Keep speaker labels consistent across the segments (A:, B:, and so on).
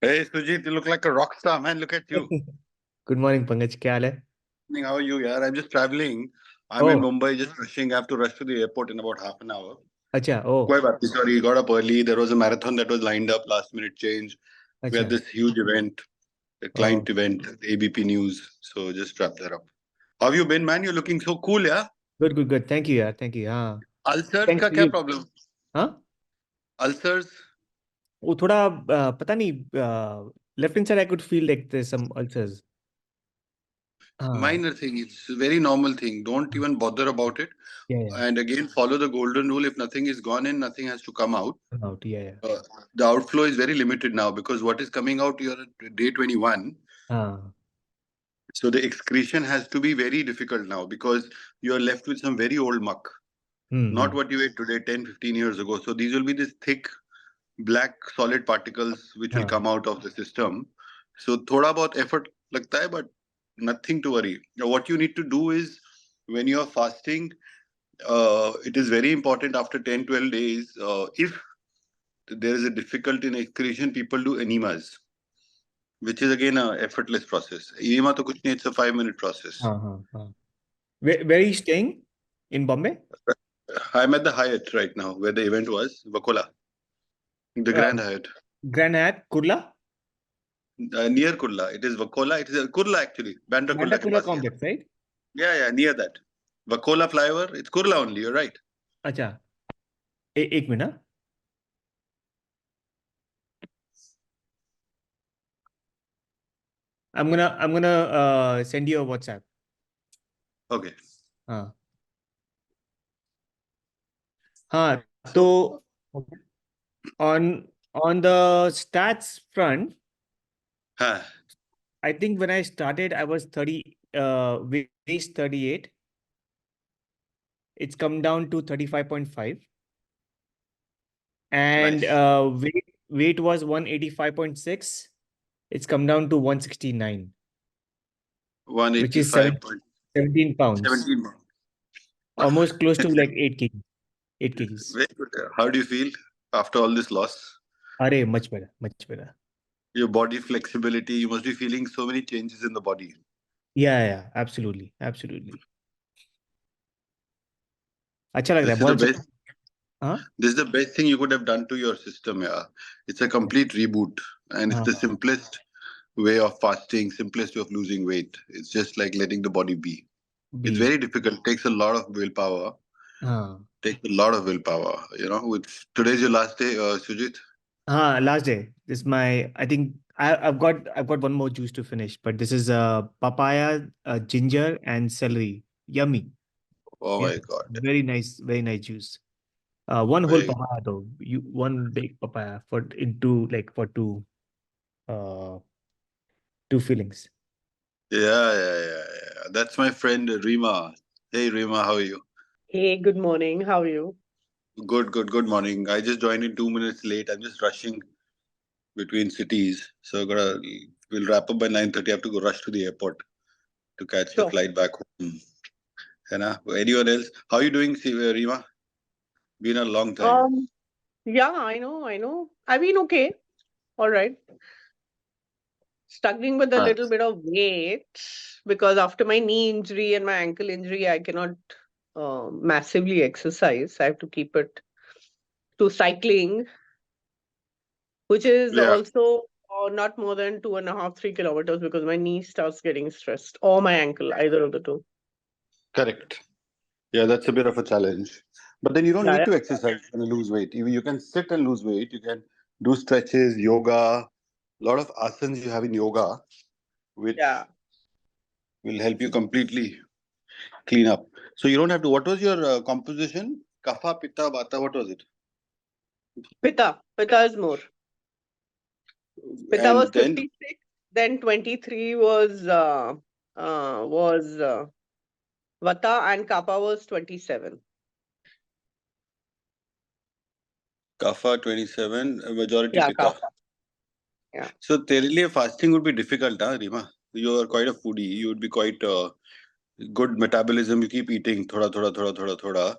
A: Hey Sujit, you look like a rock star, man. Look at you.
B: Good morning, Pankaj. क्या हाल है?
A: How are you, yaar? I'm just traveling. I'm in
B: Oh,
A: Mumbai, just rushing. I have to rush to the airport in about half an hour.
B: अच्छा. Oh,
A: Quite bad. Sorry, got up early. There was a marathon that was lined up, last minute change. We had
B: अच्छा.
A: this huge event, a
B: Oh,
A: client event, ABP News. So just wrap that up. How have you been, man? You're looking so cool, yeah?
B: good, good, good. Thank you, यार. Thank you. हाँ.
A: Ulcers
B: Thanks
A: का
B: to
A: क्या
B: you.
A: problem?
B: हाँ.
A: Ulcers?
B: वो थोड़ा पता नहीं. Left hand side I could feel like there's some ulcers. हाँ.
A: Minor thing. It's a very normal thing. Don't even bother about it.
B: Yeah, yeah.
A: And again, follow the golden rule. If nothing is gone in, nothing has to come out.
B: Out. Yeah, yeah.
A: Uh, the outflow is very limited now because what is coming out, you're at day 21.
B: हाँ.
A: So the excretion has to be very difficult now because you're left with some very old muck, not
B: hmm.
A: what you ate today 10, 15 years ago. So these will be these thick, black, solid particles which will
B: हाँ.
A: come out of the system. So thoda bahut effort lagta hai, but nothing to worry. Now, what you need to do is when you're fasting, it is very important after 10, 12 days. If there is a difficulty in excretion, people do enemas, which is again a effortless process. Enema to kuch nahi, it's a 5-minute process.
B: हाँ, हाँ, हाँ. Where are you staying? In Bombay?
A: I'm at the Hyatt right now, where the event was, Vakola, the
B: Uh,
A: Grand Hyatt,
B: Grand Hyatt, Kurla?
A: near Kurla. It is Vakola. It is Kurla actually, Bandra Kurla ke
B: Kurla
A: paas ही है.
B: complex, right?
A: Yeah, yeah, near that. Vakola flyover. It's Kurla only. You're right.
B: अच्छा. एक minute. I'm gonna send you a WhatsApp.
A: Okay.
B: हाँ. हाँ.
A: So,
B: तो on the stats front,
A: huh,
B: I think when I started, I was 30, waist 38. It's come down to 35.5. And
A: nice.
B: weight was 185.6. It's come down to 169, which is 17 pounds,
A: 185.17.
B: almost close to like 8 kgs. 8 kgs.
A: Very good. How do you feel after all this loss?
B: Arey, much better, much better.
A: Your body flexibility. You must be feeling so many changes in the body.
B: Yeah, yeah, absolutely, absolutely. अच्छा लग रहा
A: This
B: है
A: is the
B: बहुत अच्छा.
A: best.
B: हाँ.
A: This is the best thing you could have done to your system. Yeah, it's a complete reboot, and it's the
B: हाँ.
A: simplest way of fasting, simplest way of losing weight. It's just like letting the body be. It's
B: B.
A: very difficult. It takes a lot of willpower.
B: हाँ.
A: Takes a lot of willpower. You know, with today's your last day, Sujit.
B: Last day. This is my. I think I've got one more juice to finish, but this is papaya, ginger, and celery. Yummy.
A: Oh
B: Yeah,
A: my God.
B: very nice juice. One whole
A: Very,
B: papaya though. You one big papaya for into like for uh two fillings.
A: yeah. That's my friend Rima. Hey Rima, how are you?
C: Hey, good morning. How are you?
A: Good morning. I just joined in 2 minutes late. I'm just rushing between cities. So we'll wrap up by 9:30. I have to go rush to the airport to catch the
C: Sure.
A: flight back home. Anyone else? How are you doing, Rima? Been a long time.
C: Yeah, I know. I've been okay. All right. Struggling with a
A: Huh.
C: little bit of weight because after my knee injury and my ankle injury, I cannot massively exercise. I have to keep it to cycling, which is
A: Yeah,
C: also not more than 2.5, 3 kilometers because my knee starts getting stressed or my ankle, either of the two.
A: correct. Yeah, that's a bit of a challenge. But then you don't
C: Yeah,
A: need to exercise and lose weight. You can sit and lose weight. You can do stretches, yoga, a lot of asanas you have in yoga, which
C: yeah.
A: will help you completely clean up. So you don't have to. What was your composition? Kapha, Pitta, Vata. What was it?
C: Pitta is more. Pitta was
A: And then
C: 56, then 23 was Vata, and Kappa was 27.
A: Kapha 27, majority
C: Yeah,
A: Pitta.
C: Kappa. Yeah.
A: So तेरे लिए fasting would be difficult, huh, Rima? You are quite a foodie. You would be quite good metabolism. You keep eating thoda.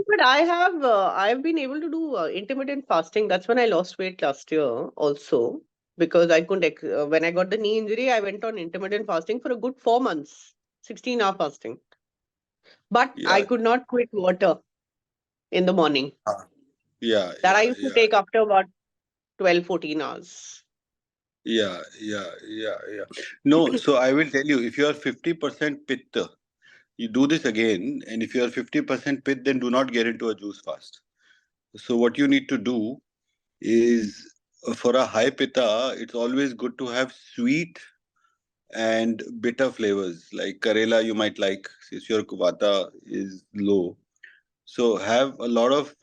C: But I've been able to do intermittent fasting. That's when I lost weight last year also. because I couldn't. When I got the knee injury, I went on intermittent fasting for a good 4 months, 16-hour fasting. But I
A: Yeah.
C: could not quit water in the morning.
A: Ah, yeah,
C: That I
A: yeah,
C: used to
A: yeah.
C: take after about 12, 14 hours.
A: Yeah, yeah, yeah, yeah. No, so I will tell you, if you are 50% pitta, you do this again, and if you are 50% pit, then do not get into a juice fast. So what you need to do is for a high pitta, it's always good to have sweet and bitter flavors. Like Karela, you might like, since your vata is low. So have a lot of.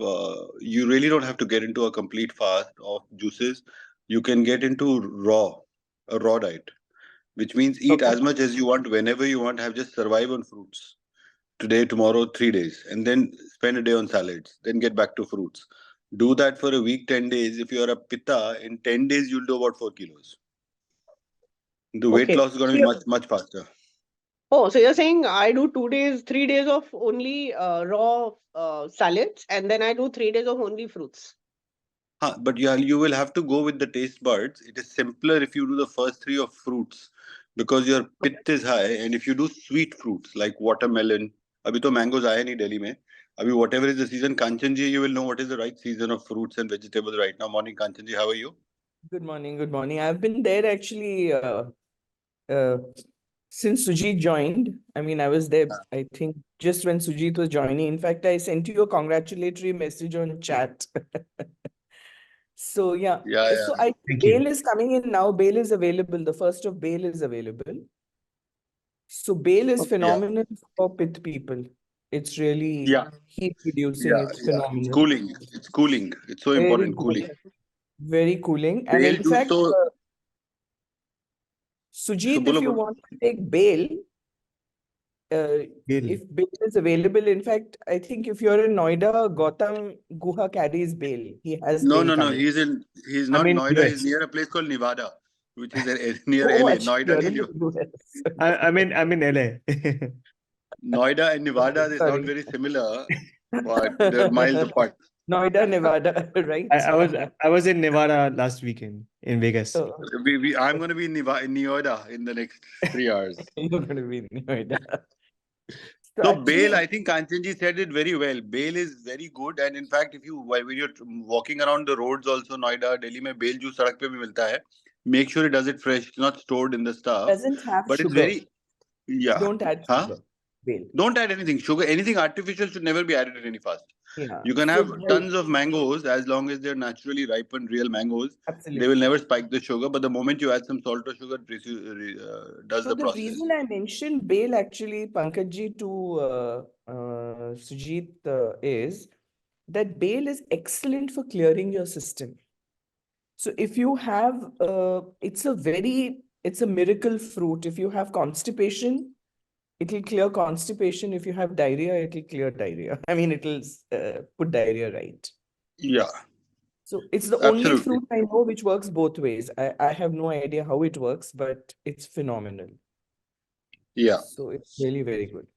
A: You really don't have to get into a complete fast of juices. You can get into a raw diet, which means eat
C: Okay.
A: as much as you want whenever you want. Have just survive on fruits today, tomorrow, 3 days, and then spend a day on salads. Then get back to fruits. Do that for a week, 10 days. If you are a pitta, in 10 days you'll do about 4 kilos. The weight
C: Okay.
A: loss is going to be much faster.
C: Oh, so you're saying I do 2 days, 3 days of only raw salads, and then I do 3 days of only fruits.
A: Huh, but you will have to go with the taste buds. It is simpler if you do the first three of fruits because your
C: Okay.
A: pit is high. And if you do sweet fruits like watermelon, अभी तो mangoes आए नहीं Delhi में. अभी whatever is the season, Kanchanji, you will know what is the right season of fruits and vegetables right now. Morning, Kanchanji, how are you?
D: Good morning. Good morning. I've been there actually uh, since Sujit joined. I mean, I was there, I think, just when Sujit was joining. In fact, I sent you a congratulatory message on chat. So, yeah.
A: Yeah,
D: So,
A: yeah.
B: Thank
D: bail
B: you.
D: is coming in now. Bail is available. The first of bail is available. So, bail is
C: Okay.
A: Yeah,
D: phenomenal for pit people. It's really
A: yeah,
D: heat reducing.
A: yeah,
D: It's
A: yeah. It's
D: phenomenal.
A: cooling. It's cooling. It's so
D: Very
A: important, cooling.
D: cooling. Very cooling. And
A: Bail
D: in
A: juice
D: fact,
A: तो so
D: Sujit, if
A: बोलो
D: you
A: बोलो.
D: want to take bail,
B: Bill.
D: if bail is available, in fact, I think if you're in Noida, Gautam Guha carries bail. He has
A: No,
D: bail
A: no, no.
D: coming.
A: He's
B: I'm
A: not
B: in
A: Noida. He's
B: US.
A: near a place called Nevada, which is near
D: Oh,
A: LA.
D: actually,
A: Noida,
D: you're
A: nahi
D: in the
A: jo.
D: US.
B: I'm in LA.
A: Noida and Nevada, they sound
D: Sorry.
A: very similar, but they're miles apart.
D: Noida, Nevada, right?
B: I was I was in Nevada last weekend in Vegas.
D: Oh,
A: I'm going to be in Noida in the next 3 hours.
D: you're going to be in Noida. So
A: So bail,
D: actually,
A: I think Kanchanji said it very well. Bail is very good, and in fact, if you when you're walking around the roads, also Noida, Delhi, में bail juice सड़क पे भी मिलता है. Make sure it does it fresh, it's not stored in the stuff.
D: doesn't have
A: But it's
D: sugar.
A: very yeah,
D: Don't add
A: huh?
D: sugar. Bail.
A: Don't add anything. Sugar, anything artificial should never be added in any fast.
D: Yeah.
A: You can
D: So
A: have tons of mangoes as long as they're naturally ripened real mangoes. They will
D: absolutely.
A: never spike the sugar, but the moment you add some salt or sugar, it does
D: So
A: the
D: the
A: process.
D: reason I mentioned bail actually, Pankajji, to Sujit is that bail is excellent for clearing your system. So if you have, it's a miracle fruit. If you have constipation, it'll clear constipation. If you have diarrhea, it'll clear diarrhea. I mean, it'll put diarrhea right.
A: Yeah,
D: So it's the only
A: absolutely.
D: fruit I know which works both ways. I have no idea how it works, but it's phenomenal.
A: Yeah.
D: So it's really very good.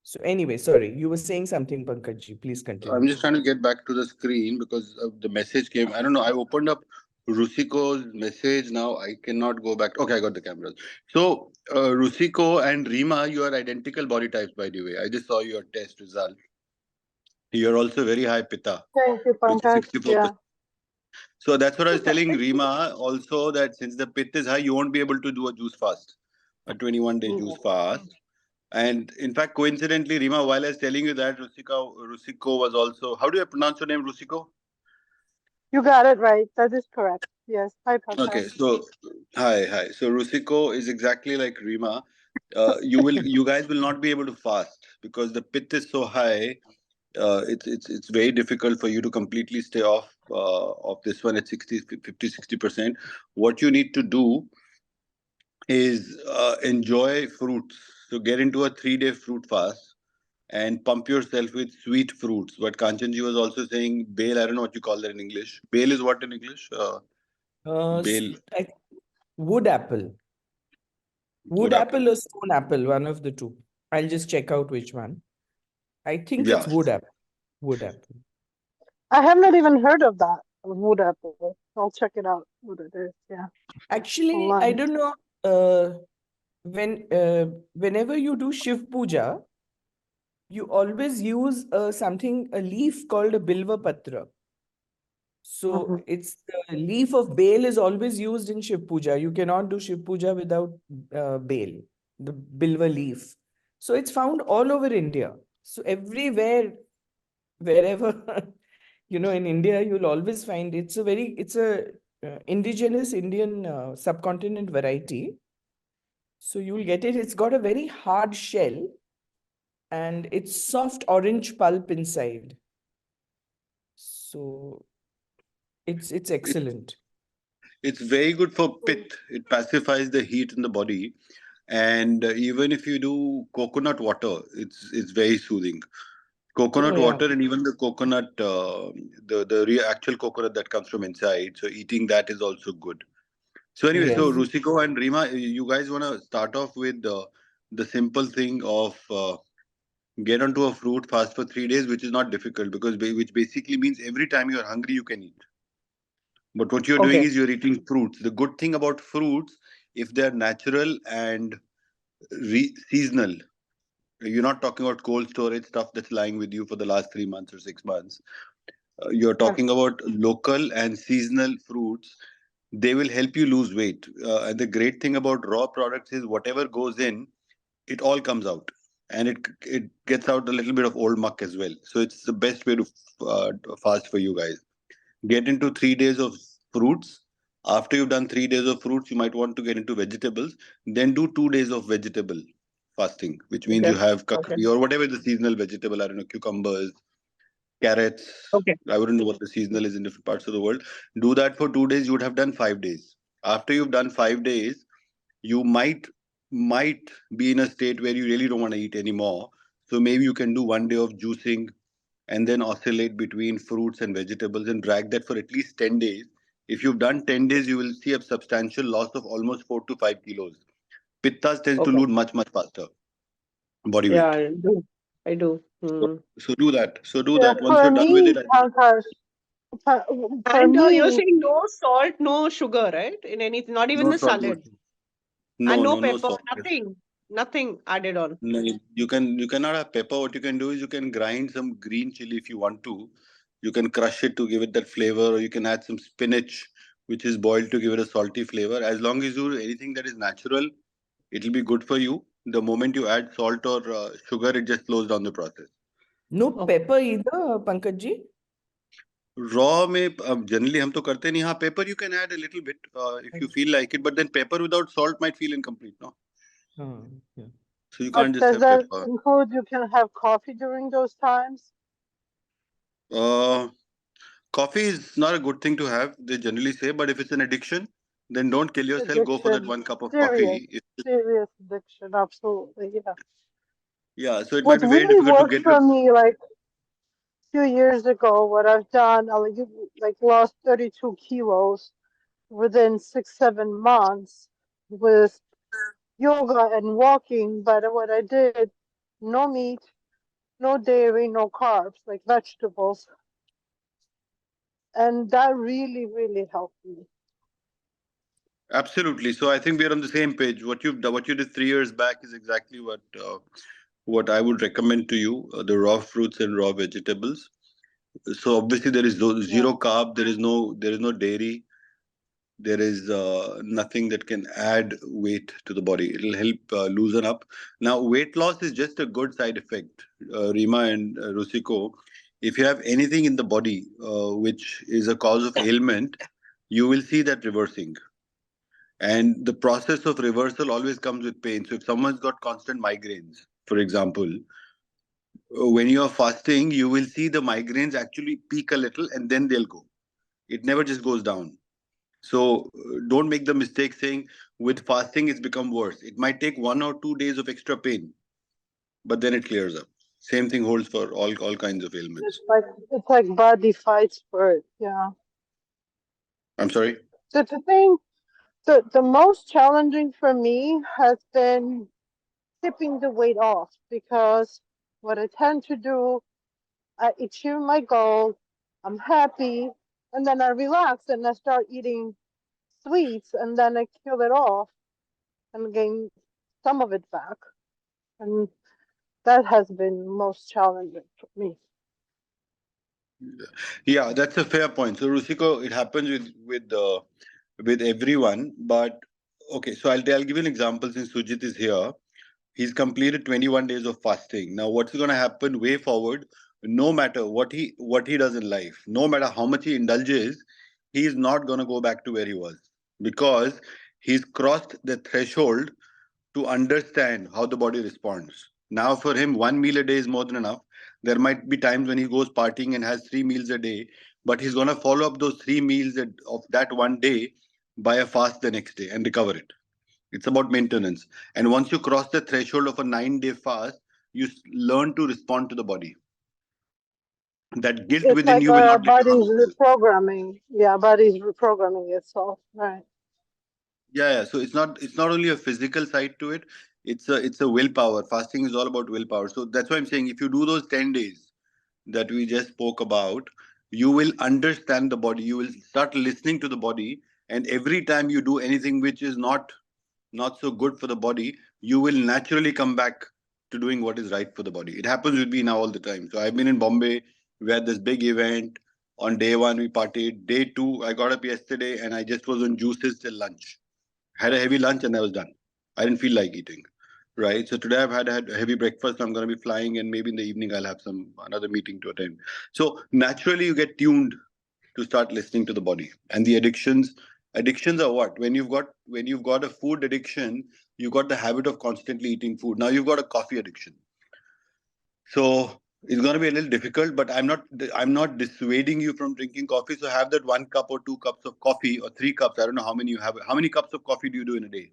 D: So anyway, sorry, you were saying something, Pankajji. Please
A: I'm
D: continue.
A: just trying to get back to the screen because the message came. I don't know. I opened up Rusiko's message. Now I cannot go back. Okay, I got the cameras. So, Rusiko and Rima, you are identical body types, by the way. I just saw your test result. You're also very high pitta,
E: Thank you,
A: which is
E: Pankaj.
A: 64%.
E: Yeah.
A: So that's what I was telling Rima also, that since the pit is high, you won't be able to do a juice fast, a 21-day juice fast. And in fact, coincidentally, Rima, while I was telling you that, Rusiko was also. How do you pronounce your name, Rusiko?
E: You got it right. That is correct. Yes. Hi,
A: Okay,
E: Pankaj.
A: so hi. So Rusiko is exactly like Rima. You guys will not be able to fast because the pit is so high. It's very difficult for you to completely stay off of this one at 60% What you need to do is enjoy fruits. So get into a 3-day fruit fast and pump yourself with sweet fruits. But Kanchanji was also saying bale. I don't know what you call that in English. Bale is what in English? Bale.
D: Wood apple. Wood apple or stone apple, one of the two. I'll just check out which one. I think
A: Yeah.
D: it's wood apple. Wood apple.
E: I have not even heard of that wood apple. I'll check it out. What it is? Yeah.
D: Actually, I
E: Online.
D: don't know. Whenever you do Shiv Puja, you always use a leaf called a Bilva Patra. So
E: Mhm.
D: it's the leaf of Bale is always used in Shiv Puja. You cannot do Shiv Puja without Bale, the Bilva leaf. So it's found all over India. So everywhere, wherever in India, you'll always find it's a indigenous Indian subcontinent variety. So you'll get it. It's got a very hard shell and it's soft orange pulp inside. So it's
A: It,
D: excellent.
A: it's very good for pit. It pacifies the heat in the body. And even if you do coconut water, it's very soothing.
D: Oh
A: Coconut
D: yeah.
A: water and even the coconut, the real actual coconut that comes from inside. So eating that is also good. So anyway, so
D: Yes.
A: Rusiko and Rima, you guys want to start off with the simple thing of get onto a fruit fast for 3 days, which is not difficult because which basically means every time you're hungry, you can eat. But what you're doing
D: Okay.
A: is you're eating fruits. The good thing about fruits, if they're natural and seasonal, you're not talking about cold storage stuff that's lying with you for the last 3 months or 6 months. You're
E: Yeah.
A: talking about local and seasonal fruits. They will help you lose weight. And the great thing about raw products is whatever goes in, it all comes out, and it gets out a little bit of old muck as well. So it's the best way to fast for you guys. Get into 3 days of fruits. After you've done 3 days of fruits, you might want to get into vegetables. Then do 2 days of vegetable fasting, which means
D: Okay.
A: you have
D: Okay.
A: kakadi or whatever the seasonal vegetable. I don't know, cucumbers, carrots.
D: Okay.
A: I wouldn't know what the seasonal is in different parts of the world. Do that for 2 days. You would have done 5 days. After you've done 5 days, you might be in a state where you really don't want to eat anymore. So maybe you can do 1 day of juicing and then oscillate between fruits and vegetables and drag that for at least 10 days. If you've done 10 days, you will see a substantial loss of almost 4 to 5 kilos. Pittas tends to
D: Okay.
A: lose much, much faster body
C: Yeah,
A: weight.
C: I do. I do.
A: So, so do that. So do
E: Yeah.
A: that. Once
E: For
A: you're done with
E: me,
A: it, I think.
E: Pankaj, for
C: And you're
E: me,
C: saying no salt, no sugar, right? In anything, not even
A: No
C: the
A: salt, no
C: salad.
A: sugar.
C: And
A: No,
C: no
A: no, no
C: pepper,
A: salt.
C: nothing added on.
A: No, you cannot have pepper. What you can do is you can grind some green chili if you want to. You can crush it to give it that flavor, or you can add some spinach, which is boiled to give it a salty flavor. As long as you do anything that is natural, it'll be good for you. The moment you add salt or sugar, it just slows down the process.
D: No
C: Okay.
D: pepper either, Pankaj ji.
A: Raw में generally हम तो करते नहीं. हाँ, pepper you can add a little bit if you feel like it, but then pepper without salt might feel incomplete, no?
D: Yeah.
A: So you
E: but
A: can't just
E: does
A: have
E: that
A: pepper.
E: include you can have coffee during those times?
A: Uh, Coffee is not a good thing to have, they generally say, but if it's an addiction, then don't kill yourself. Go for that
E: Addiction,
A: 1 cup of
E: serious,
A: coffee.
E: serious addiction, absolutely. Yeah.
A: Yeah, so it might
E: What
A: be very
E: really
A: difficult to
E: worked
A: get
E: for
A: rid.
E: me, like few years ago, what I've done, like lost 32 kilos within 6, 7 months with yoga and walking. But what I did, no meat, no dairy, no carbs, like vegetables. And that really, really helped me.
A: Absolutely. So I think we are on the same page. What you did 3 years back is exactly what I would recommend to you. The raw fruits and raw vegetables. So obviously there is
E: Yeah.
A: zero carb. There is no dairy. There is nothing that can add weight to the body. It'll help loosen up. Now, weight loss is just a good side effect, Rima and Rusiko. If you have anything in the body which is a cause of ailment, you will see that reversing. And the process of reversal always comes with pain. So if someone's got constant migraines, for example, when you are fasting, you will see the migraines actually peak a little and then they'll go. It never just goes down. So don't make the mistake saying with fasting it's become worse. It might take 1 or 2 days of extra pain, but then it clears up. Same thing holds for all kinds of ailments.
E: It's like body fights for it. Yeah.
A: I'm sorry.
E: So the thing, the most challenging for me has been tipping the weight off, because what I tend to do, I achieve my goal, I'm happy, and then I relax and I start eating sweets, and then I kill it off and gain some of it back. And that has been most challenging for me.
A: Yeah, that's a fair point. So Rusiko, it happens with everyone, but okay. So I'll give you an example since Sujit is here. He's completed 21 days of fasting. Now, what's going to happen way forward? No matter what he does in life, no matter how much he indulges, he's not going to go back to where he was because he's crossed the threshold to understand how the body responds. Now, for him, 1 meal a day is more than enough. There might be times when he goes partying and has 3 meals a day, but he's going to follow up those 3 meals of that one day by a fast the next day and recover it. It's about maintenance. And once you cross the threshold of a 9-day fast, you learn to respond to the body. That guilt
E: It's
A: within
E: like
A: you will not get you
E: body's
A: harmful.
E: reprogramming. Yeah, body's reprogramming itself. Right.
A: Yeah. So it's not only a physical side to it. It's a willpower. Fasting is all about willpower. So that's why I'm saying if you do those 10 days that we just spoke about, you will understand the body. You will start listening to the body. And every time you do anything which is not so good for the body, you will naturally come back to doing what is right for the body. It happens with me now all the time. So I've been in Bombay. We had this big event. On day one, we partied. Day two, I got up yesterday and I just was on juices till lunch. Had a heavy lunch and I was done. I didn't feel like eating. Right. So today I've had a heavy breakfast. I'm going to be flying and maybe in the evening I'll have another meeting to attend. So naturally you get tuned to start listening to the body. And the addictions are what? When you've got a food addiction, you've got the habit of constantly eating food. Now you've got a coffee addiction. So it's going to be a little difficult, but I'm not dissuading you from drinking coffee. So have that 1 cup or 2 cups of coffee or 3 cups. I don't know how many you have. How many cups of coffee do you do in a day?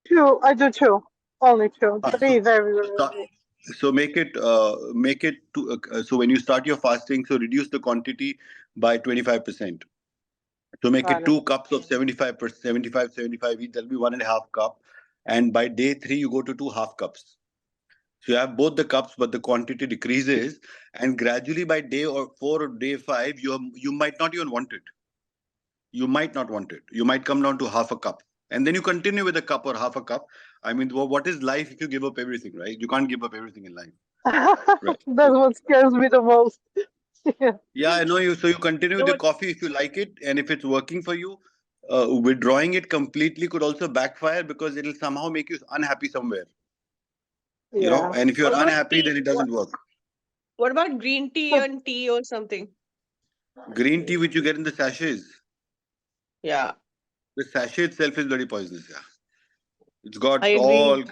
E: Two. I do two. Only two.
A: Ah,
E: Three very
A: start,
E: rarely.
A: so make it to so when you start your fasting, so reduce the quantity by 25%. So make
E: Got
A: it
E: it.
A: 2 cups of 75%, 75 each. That'll be 1.5 cup. And by day three, you go to 2 half cups. So you have both the cups, but the quantity decreases. And gradually by day or 4 or day 5, you might not even want it. You might not want it. You might come down to half a cup. And then you continue with a cup or half a cup. I mean, what is life if you give up everything, right? You can't give up everything in life. Right.
E: That's what scares me the most. Yeah.
A: Yeah, I know you. So you continue with
C: No,
A: the coffee if you like it, and if it's working for you, withdrawing it completely could also backfire because it'll somehow make you unhappy somewhere,
E: Yeah.
A: And if you're
C: what about
A: unhappy,
C: tea?
A: then it
C: What,
A: doesn't work.
C: what about green tea
E: But
C: and tea or something?
A: Green tea, which you get in the sachets,
C: Yeah,
A: the sachet itself is very poisonous. Yeah,
C: I agree.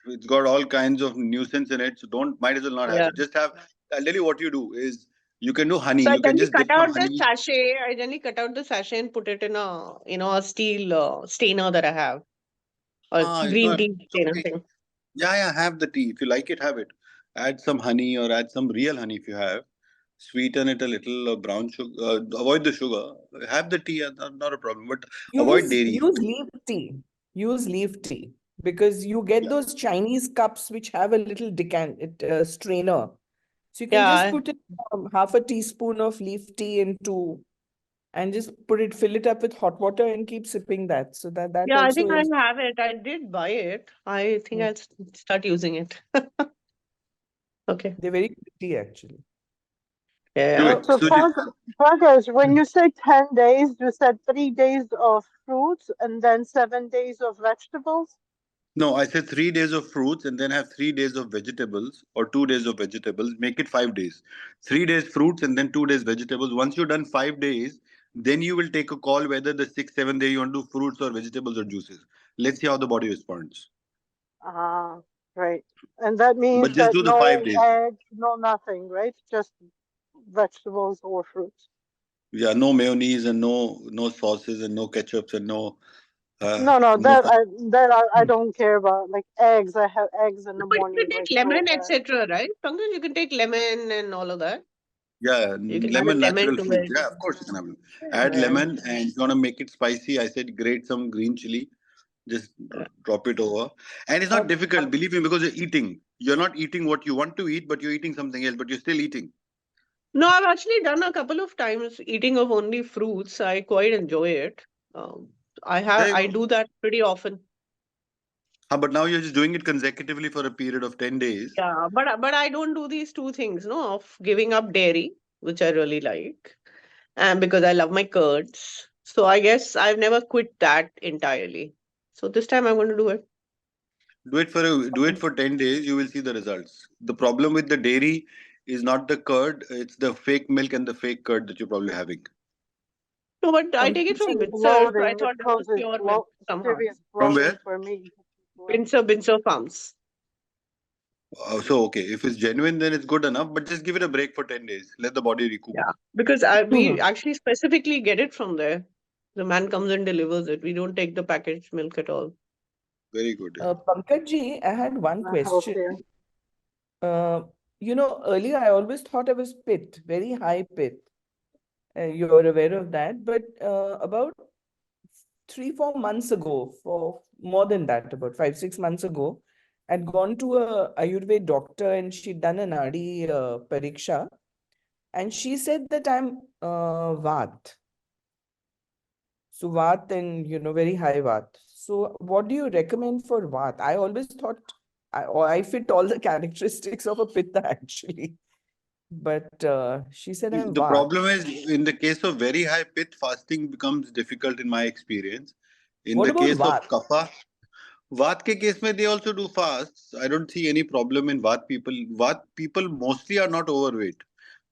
A: it's got all kinds of nuisance in it. So might as well not have
C: Yeah.
A: it. Just have. I'll tell you what you do is you can do honey.
C: So I
A: You can
C: generally
A: just
C: cut
A: dip some
C: out the
A: honey.
C: sachet. I generally cut out the sachet and put it in a steel strainer that I have, or
A: Ah, it's
C: green
A: not.
C: tea
A: It's
C: strainer
A: okay.
C: thing.
A: Yeah, have the tea. If you like it, have it. Add some honey or add some real honey if you have. Sweeten it a little, brown sugar. Avoid the sugar. Have the tea, not a problem. But avoid dairy.
D: Use leaf tea. Use leaf tea because you get
A: Yeah.
D: those Chinese cups which have a little strainer. So you can just
C: Yeah,
D: put in half a teaspoon of leaf tea into and just fill it up with hot water and keep sipping that. So that
C: yeah. I
D: also
C: think I
D: is.
C: have it. I did buy it. I think
D: Mm.
C: I'll start using it. Okay.
D: They're very good tea actually.
A: Do
C: Yeah.
A: it.
E: so
A: Sujit.
E: Pankaj, when you say 10 days, you said 3 days of fruits and then 7 days of vegetables?
A: No, I said 3 days of fruits and then have 3 days of vegetables or 2 days of vegetables. Make it 5 days. 3 days fruits and then 2 days vegetables. Once you've done 5 days, then you will take a call whether the sixth, 7th day you want to do fruits or vegetables or juices. Let's see how the body responds.
E: Ah, right. And that
A: But
E: means
A: just
E: that
A: do the 5 days.
E: no eggs, no nothing, right? Just vegetables or fruits.
A: Yeah, no mayonnaise and no sauces and no ketchups and
E: No,
A: no.
E: that I don't care about. Like eggs, I have eggs in the
C: But you
E: morning,
C: can
E: like
C: take
E: so
C: lemon,
E: bad.
C: etc., right? Pankaj, you can take lemon and all of that.
A: Yeah,
C: You can add a
A: lemon,
C: lemon
A: natural
C: to
A: fruits.
C: it.
A: Yeah, of course you can have it. Add
C: Yeah.
A: lemon, and if you want to make it spicy, I said grate some green chili. Just
C: Yeah.
A: drop it over, and it's not
D: Uh,
A: difficult. Believe me, because you're eating. You're not eating what you want to eat, but you're eating something else. But you're still eating.
C: No, I've actually done a couple of times eating of only fruits. I quite enjoy it. Um,
A: There you
C: I
A: go.
C: do that pretty often.
A: But now you're just doing it consecutively for a period of 10 days.
C: Yeah, but I don't do these two things, no, of giving up dairy, which I really like, and because I love my curds. So I guess I've never quit that entirely. So this time I'm going to do it.
A: Do it for 10 days, you will see the results. The problem with the dairy is not the curd, it's the fake milk and the fake curd that you're probably having.
C: No, but I take it
E: It's
C: from
E: just
C: Windsor, so I
E: bloating. It
C: thought this was
E: causes
C: pure milk somehow.
E: serious
A: From
E: bloating
A: where?
E: for me.
C: Windsor Farms.
A: So, okay, if it's genuine, then it's good enough, but just give it a break for 10 days. Let the body recoup.
C: Yeah, because we actually specifically get it from there. The man comes and delivers it. We don't take the packaged milk at all.
A: Very good. Yeah.
D: Pankaj ji, I had one question.
E: Healthier.
D: Earlier I always thought I was pit, very high pit. You're aware of that, but about 3-4 months ago, for more than that, about 5-6 months ago, I'd gone to a Ayurved doctor and she'd done a nadi pariksha, and she said that I'm Vat. So Vat and very high Vat. So what do you recommend for Vat? I always thought I fit all the characteristics of a Pitta actually, but she said I'm
A: The
D: Vat.
A: problem is, in the case of very high pith, fasting becomes difficult in my experience. In
D: What
A: the
D: about
A: case of
D: Vat?
A: kapha, Vat ke case mein they also do fasts. I don't see any problem in Vat people. Vat people mostly are not overweight.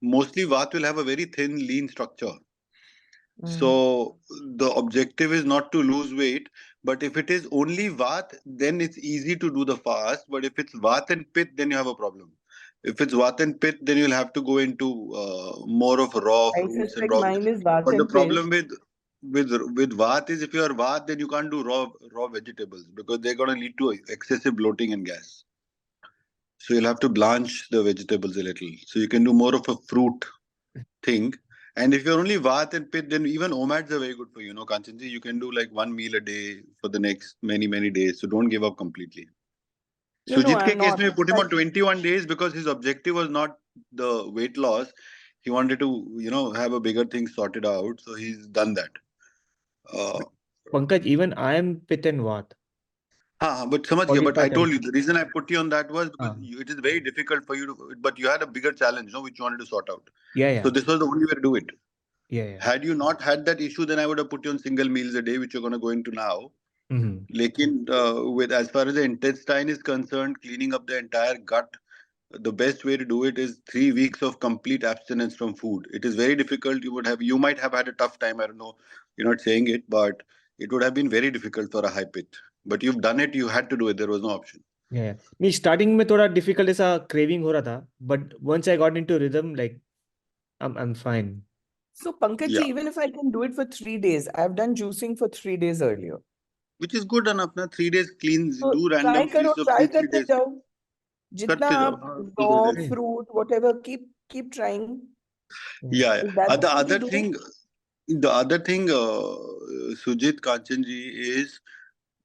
A: Mostly Vat will have a very thin, lean structure.
D: Mm.
A: So the objective is not to lose weight, but if it is only Vat, then it's easy to do the fast. But if it's Vat and Pit, then you have a problem. If it's Vat and Pit, then you'll have to go into more of raw
D: I
A: fruits and
D: suspect
A: raw.
D: mine is Vat
A: But the
D: and Pit.
A: problem with Vat is, if you are Vat, then you can't do raw vegetables because they're going to lead to excessive bloating and gas. So you'll have to blanch the vegetables a little. So you can do more of a fruit thing. And if you're only Vat and Pit, then even OMADs are very good for you. Kanchanji, you can do like one meal a day for the next many, many days. So don't give up completely.
D: No,
A: Sujit ke
D: I'm
A: case
D: not.
A: mein, we put him
D: But
A: on 21 days because his objective was not the weight loss. He wanted to, have a bigger thing sorted out. So he's done that. Uh,
B: Pankaj, even I am Pit and Vat.
A: but samajh gaya,
B: Body
A: but I told you
B: pattern.
A: the reason I put you on that was because
B: Ah,
A: it is very difficult for you to, but you had a bigger challenge, which you wanted to sort out.
B: yeah, yeah,
A: So this was the only way to do it.
B: yeah, yeah.
A: Had you not had that issue, then I would have put you on single meals a day, which you're going to go into now.
B: Mm-hmm.
A: Lekin, with as far as the intestine is concerned, cleaning up the entire gut, the best way to do it is 3 weeks of complete abstinence from food. It is very difficult. You might have had a tough time. I don't know. You're not saying it, but it would have been very difficult for a high pit. But you've done it. You had to do it. There was no option.
B: Yeah, yeah. नहीं starting में थोड़ा difficult ऐसा craving हो रहा था, but once I got into rhythm, like I'm fine.
D: so Pankaj ji,
A: Yeah,
D: even if I can do it for 3 days, I've done juicing for 3 days earlier.
A: which is good enough. Na 3 days clean.
D: So
A: Do
D: try
A: random
D: करो,
A: feasts of
D: try
A: 2-3
D: करते
A: days.
D: जाओ. जितना
A: करते जाओ.
D: आप
A: हाँ, 2-3
D: raw
A: days.
D: fruit, whatever, keep trying.
A: Yeah,
D: Is
A: yeah.
D: that the way to do?
A: The other thing, Sujit Kanchanji, is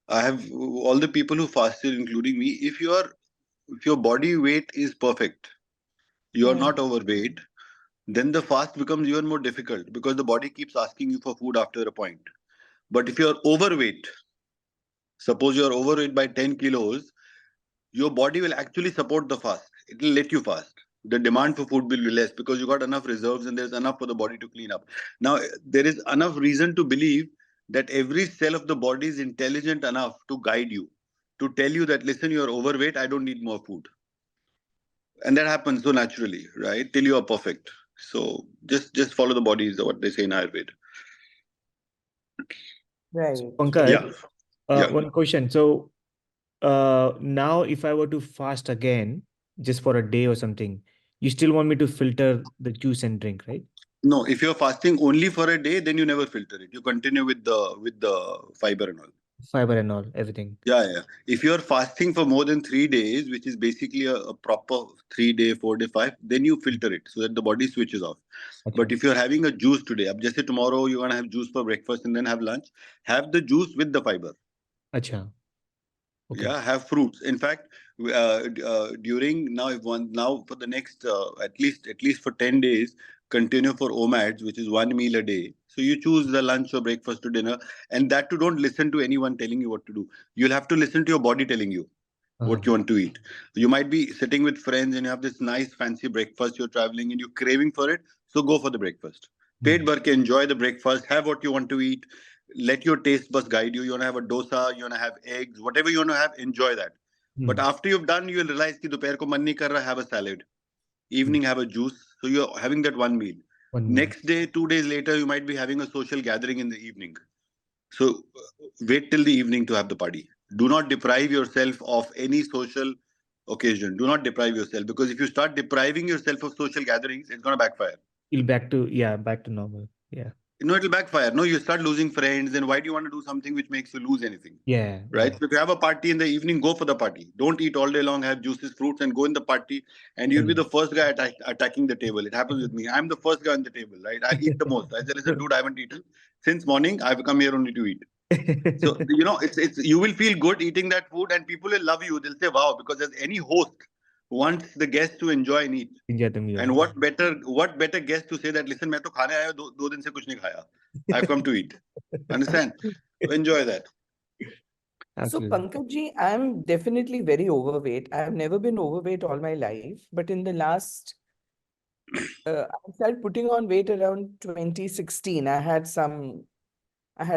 A: I have all the people who fasted, including me. If your body weight is perfect, you are
D: Hmm.
A: not overweight, then the fast becomes even more difficult because the body keeps asking you for food after a point. But if you are overweight, suppose you are overweight by 10 kilos, your body will actually support the fast. It will let you fast. The demand for food will be less because you got enough reserves and there's enough for the body to clean up. Now, there is enough reason to believe that every cell of the body is intelligent enough to guide you, to tell you that, listen, you're overweight, I don't need more food. And that happens so naturally, right? Till you are perfect. So just follow the body is what they say in Ayurveda.
D: Right.
B: Pankaj,
A: Yeah. Yeah.
B: one question. So now if I were to fast again, just for a day or something, you still want me to filter the juice and drink, right?
A: No, if you're fasting only for a day, then you never filter it. You continue with the fiber and all.
B: Fiber and all, everything.
A: Yeah, yeah. If you're fasting for more than 3 days, which is basically a proper 3 day, 4 day, 5, then you filter it so that the body switches off. But
B: Okay.
A: if you're having a juice today, just say tomorrow you're gonna have juice for breakfast and then have lunch, have the juice with the fiber.
B: Acha. Okay.
A: Yeah, have fruits. In fact, during now, if one now for the next at least for 10 days, continue for OMADs, which is one meal a day. So you choose the lunch or breakfast to dinner, and that too don't listen to anyone telling you what to do. You'll have to listen to your body telling you
B: Uh-huh.
A: what you want to eat. You might be sitting with friends and you have this nice fancy breakfast. You're traveling and you're craving for it, so go for the breakfast. Pet
B: Hmm.
A: bhar ke enjoy the breakfast. Have what you want to eat. Let your taste buds guide you. You want to have a dosa, you want to have eggs, whatever you want to have, enjoy that. But
B: Hmm.
A: after you've done, you will realize कि दोपहर को मन नहीं कर रहा, have a salad.
B: Hmm.
A: Evening, have a juice. So you're having that one meal.
B: One meal.
A: Next day, 2 days later, you might be having a social gathering in the evening. So wait till the evening to have the party. Do not deprive yourself of any social occasion. Do not deprive yourself, because if you start depriving yourself of social gatherings, it's going to backfire.
B: You'll back to normal. Yeah.
A: No, it'll backfire. No, you start losing friends. Then why do you want to do something which makes you lose anything?
B: Yeah.
A: Right?
B: Yeah.
A: So if you have a party in the evening, go for the party. Don't eat all day long, have juices, fruits, and go in the party. And you'll be the first guy attacking the table. It happens with me. I'm the first guy on the table, right? I'll eat the most. I say, listen, dude, I haven't eaten since morning. I've come here only to eat. So it's you will feel good eating that food, and people will love you. They'll say, wow, because as any host wants the guests to enjoy and eat.
B: Enjoy the meal.
A: And what better guest to say that, listen, मैं तो खाने आया हूँ, दो दिन से कुछ नहीं खाया. I've come to eat. Understand? So enjoy that.
D: So
B: Absolutely.
D: Pankaj, I'm definitely very overweight. I've never been overweight all my life, but in the last, I started putting on weight around 2016. I had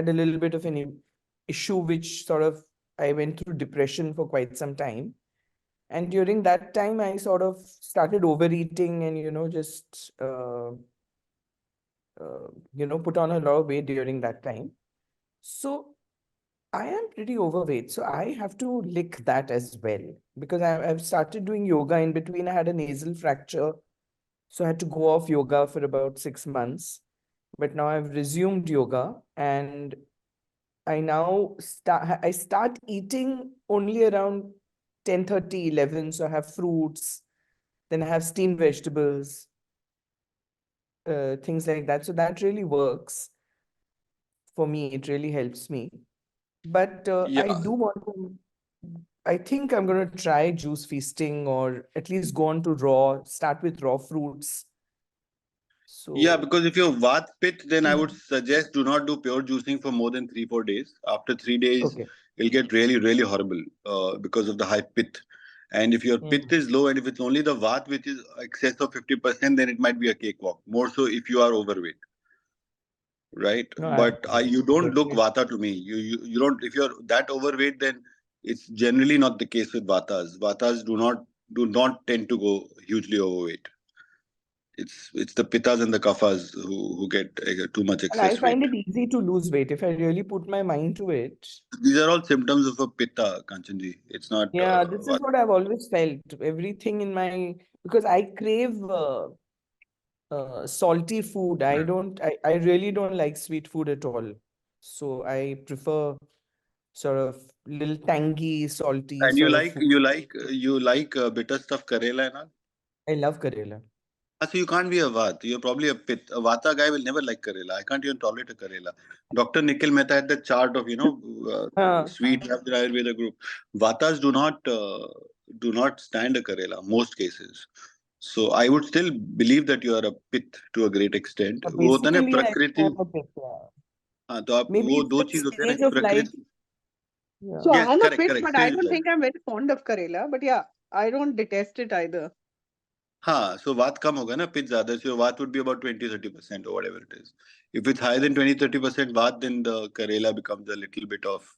D: a little bit of an issue, which sort of I went through depression for quite some time. And during that time, I sort of started overeating and, just, put on a lot of weight during that time. So I am pretty overweight, so I have to lick that as well, because I've started doing yoga. In between, I had a nasal fracture, so I had to go off yoga for about 6 months. But now I've resumed yoga, and I start eating only around 10:30, 11. So I have fruits, then I have steamed vegetables, things like that. So that really works for me. It really helps me. But I
A: Yeah,
D: do want to, I think I'm going to try juice feasting, or at least go on to start with raw fruits.
A: yeah.
D: So,
A: Because if you're Vat Pit, then I would
D: Mhm.
A: suggest do not do pure juicing for more than 3-4 days. After 3 days,
D: Okay.
A: it'll get really really horrible because of the high pit. And if your pit
D: Mhm.
A: is low, and if it's only the Vat which is excess of 50%, then it might be a cakewalk. More so if you are overweight. Right?
D: No,
A: But you don't look
D: definitely.
A: vata to me. You don't. If you're that overweight, then it's generally not the case with vatas. Vatas do not tend to go hugely overweight. It's the pitas and the kaphas who get too much
D: And I
A: excess
D: find
A: weight.
D: it easy to lose weight if I really put my mind to it.
A: These are all symptoms of a pitta, Kanchanji. It's not
D: Yeah, this is
A: vata.
D: what I've always felt. Everything in because I crave salty food. I really don't like sweet food at all. So I prefer sort of little tangy, salty
A: And you
D: sort of
A: like
D: food.
A: bitter stuff, karela and all.
D: I love Karela.
A: So you can't be a Vat. You're probably a Pit. A Vata guy will never like Karela. I can't even tolerate a Karela. Dr. Nikhil Mehta had the chart of sweet have the Ayurveda group. Vatas do not stand a Karela most cases. So I would still believe that you are a Pit to a great extent. वो होता है ना
D: Basically, I
A: प्रकृति.
D: am a bit,
A: हाँ तो आप
D: maybe
A: वो
D: it's
A: दो
D: that
A: चीज होते हैं ना
D: stage of life.
A: प्रकृति.
C: So
D: Yeah.
A: Yes,
C: I'm a
A: correct,
C: bit,
A: correct.
C: but I
A: Stage
C: don't
A: life.
C: think I'm very fond of Karela. But yeah, I don't detest it either.
A: हाँ, so वात कम होगा ना, पित्त ज्यादा, so your वात would be about 20-30% or whatever it is. If it's higher than 20-30% वात, then the Karela becomes a little bit of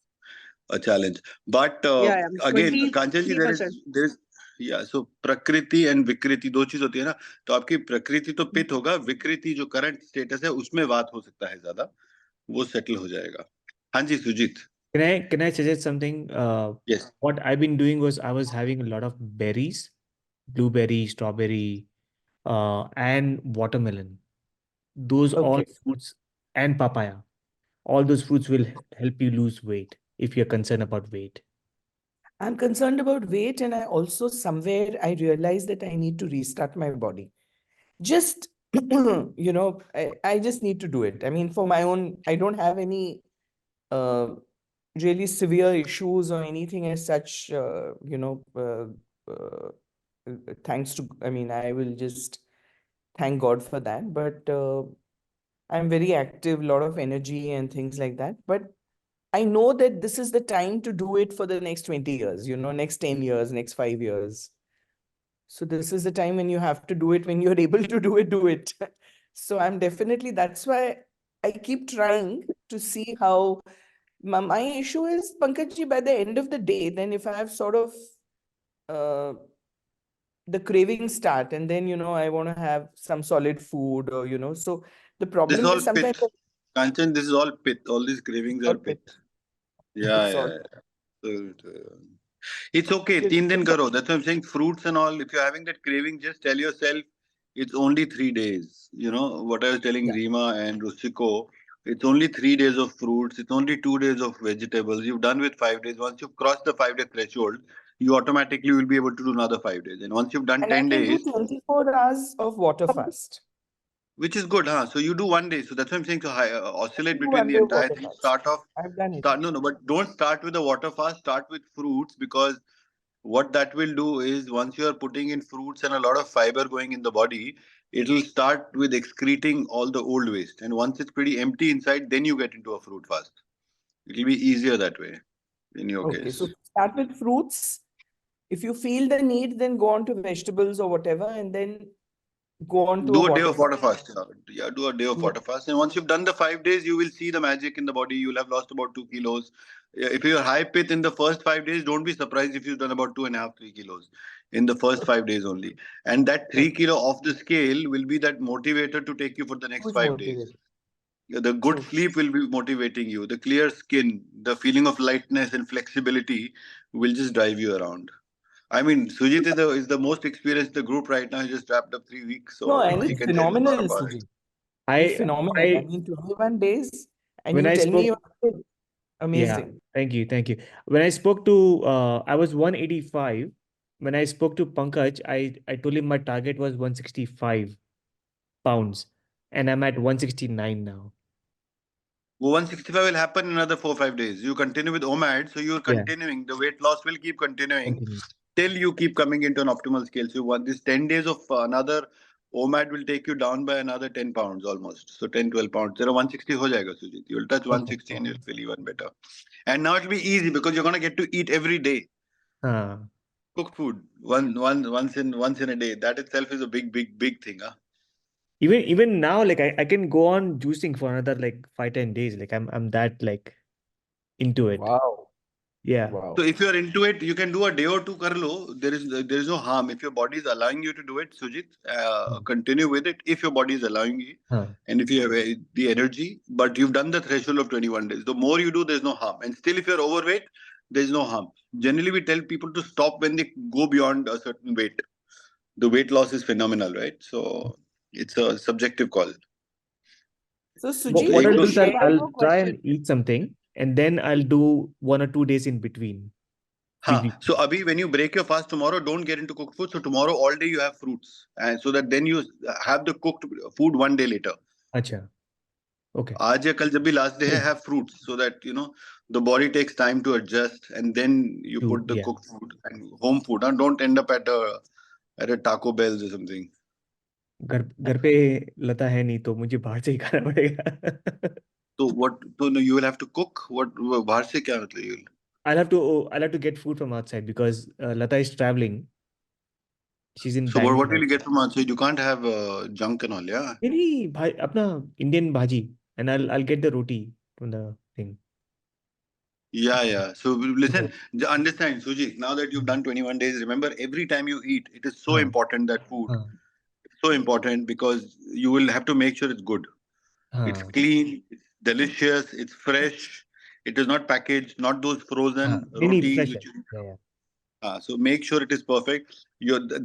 A: a challenge. But
C: Yeah, yeah,
A: again, Kanchan ji,
C: 23%.
A: yeah, so prakriti and vikriti दो चीज होती है ना, तो आपकी प्रकृति तो पित्त होगा, विकृति जो करंट स्टेटस है उसमें वात हो सकता है ज्यादा, वो सेटल हो जाएगा. हाँ जी, Sujit.
B: Can I suggest something?
A: Yes.
B: What I've been doing was I was having a lot of berries, blueberry, strawberry, and watermelon. Those all
D: Okay.
B: fruits and papaya. All those fruits will help you lose weight if you're concerned about weight.
D: I'm concerned about weight, and I also somewhere I realized that I need to restart my body. Just, I just need to do it. I mean, for my own, I don't have any really severe issues or anything as such, thanks to, I mean, I will just thank God for that. But I'm very active, a lot of energy and things like that. But I know that this is the time to do it for the next 20 years, next 10 years, next 5 years. So this is the time when you have to do it, when you're able to do it, do it. So I'm definitely, that's why I keep trying to see how my issue is, Pankajji, by the end of the day, then if I have sort of uh, the cravings start, and then, I want to have some solid food, or, so the
A: This is
D: problem
A: all
D: is sometimes
A: pit. Kanchan, this is all pit. All these cravings are
D: not
A: pit.
D: fit.
A: Yeah,
D: It's
A: yeah,
D: all
A: yeah. It's okay.
D: it's
A: 3 दिन
D: so-
A: karo. That's what I'm saying. Fruits and all. If you're having that craving, just tell yourself it's only 3 days. You know what I was telling
D: yeah.
A: Rima and Rusiko. It's only 3 days of fruits. It's only 2 days of vegetables. You've done with 5 days. Once you've crossed the 5 day threshold, you automatically will be able to do another 5 days. And once you've done
D: And I
A: ten
D: can do
A: days,
D: 24 hours of water fast.
A: which is good, huh? So you do one day. So that's what I'm saying. So oscillate
D: Do
A: between
D: one
A: the
D: day
A: entire
D: water
A: thing.
D: fast. I've done it.
A: Start no, no, but don't start with the water fast. Start with fruits, because what that will do is once you are putting in fruits and a lot of fiber going in the body, it will start with excreting all the old waste. And once it's pretty empty inside, then you get into a fruit fast. It will be easier that way in your
D: Okay, so
A: case.
D: start with fruits. If you feel the need, then go on to vegetables or whatever, and then go on to a
A: Do a day
D: water
A: of
D: fast.
A: water fast. Yeah, do a day of
D: Yeah.
A: water fast. And once you've done the 5 days, you will see the magic in the body. You'll have lost about 2 kilos. Yeah, if you're high pith in the first 5 days, don't be surprised if you've done about 2.5, 3 kilos in the first 5 days only. And that
D: Okay.
A: 3 kilo off the scale will be that motivator to take you for the next
D: Who's
A: 5 days.
D: motivated?
A: Yeah, the good
D: True.
A: sleep will be motivating you. The clear skin, the feeling of lightness and flexibility will just drive you around. I mean, Sujit is the most experienced in the group right now. He just wrapped up 3 weeks,
D: No,
A: so
D: and
A: he
D: it's
A: can tell you a lot
D: phenomenal,
A: about it.
D: Suji. It's
B: I
D: phenomenal. I
B: I
D: mean, 21 days, and
B: when
D: you
B: I
D: tell me
B: spoke,
D: you're fit.
B: yeah,
D: Amazing.
B: thank you. When I spoke to I was 185. When I spoke to Pankaj, I told him my target was 165 pounds, and I'm at 169 now.
A: 165 will happen in another 4 5 days. You continue with OMAD, so you're
B: Yeah,
A: continuing. The weight loss will keep continuing
B: continue.
A: till you keep coming into an optimal scale. So you want this 10 days of another OMAD will take you down by another 10 pounds almost. So 10 12 pounds. There are 160 ho jayega, Sujit. You'll touch
D: Okay.
A: 160 and you'll feel even better. And now it'll be easy because you're gonna get to eat every day.
B: Uh,
A: Cooked food. Once in a day. That itself is a big thing, huh?
B: even now, like I can go on juicing for another like 5 10 days. Like I'm that like into it.
D: Wow.
B: Yeah.
A: So
D: Wow.
A: if you are into it, you can do a day or two karlo. There is no harm if your body is allowing you to do it. Sujit,
B: Hmm.
A: continue with it if your body is allowing you,
B: Huh.
A: and if you have the energy. But you've done the threshold of 21 days. The more you do, there's no harm. And still, if you're overweight, there's no harm. Generally, we tell people to stop when they go beyond a certain weight. The weight loss is phenomenal, right? So it's a subjective call.
D: So,
A: So
B: What
D: Sujit,
A: एक
B: I'll
A: तो
B: do
E: Pankaj
B: is
E: ji, I have
B: I'll
E: a
B: try
E: question.
B: and eat something, and then I'll do 1 or 2 days in between.
A: हाँ, so Abhi, when you break your fast tomorrow, don't get into cooked food. So tomorrow all day you have fruits, and so that then you have the cooked food one day later.
B: Acha. Okay.
A: आज या कल जब भी last day है, have fruits so that the body takes time to adjust, and then you put the
B: Yeah.
A: cooked food and home food. Huh? Don't end up at a Taco Bell's or something.
B: घर पे लता है नहीं तो मुझे बाहर से ही खाना पड़ेगा.
A: So what? So no, you will have to cook. What? बाहर से क्या मतलब you?
B: I'll have to get food from outside because Lata is traveling. She's in
A: So what will
B: Bangalore.
A: you get from outside? You can't have junk and all, yeah.
B: Maybe अपना Indian bhaji, and I'll get the roti from the thing.
A: Yeah, yeah. So
B: Yeah.
A: listen, understand, Suji. Now that you've done 21 days, remember every time you eat, it is so
B: हाँ
A: important that food.
B: हाँ
A: So important because you will have to make sure it's good. It's
B: हाँ
A: clean, it's delicious, it's fresh. It is not packaged, not those
B: हाँ
A: frozen
B: नहीं
A: rotis
B: fresh
A: which
B: है.
A: you.
B: Yeah.
A: So make sure it is perfect.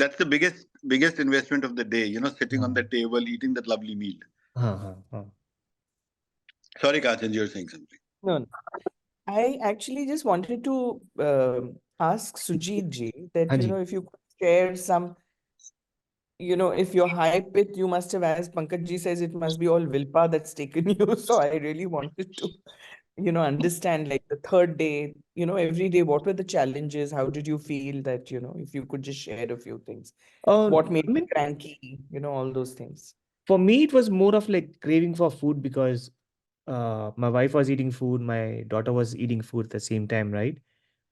A: That's the biggest investment of the day. Sitting on the
B: हाँ
A: table eating that lovely meal.
B: हाँ हाँ हाँ.
A: Sorry, Kachan, you're saying something.
D: no, I actually just wanted to ask Sujit ji that,
B: हाँ जी.
D: if you could share some, if you're high pith, you must have, as Pankaj ji says, it must be all willpower that's taken you. So I really wanted to understand like the third day, every day, what were the challenges? How did you feel that, if you could just share a few things, what made
B: I
D: you
B: mean,
D: cranky, all those things.
B: for me, it was more of like craving for food because my wife was eating food, my daughter was eating food at the same time, right?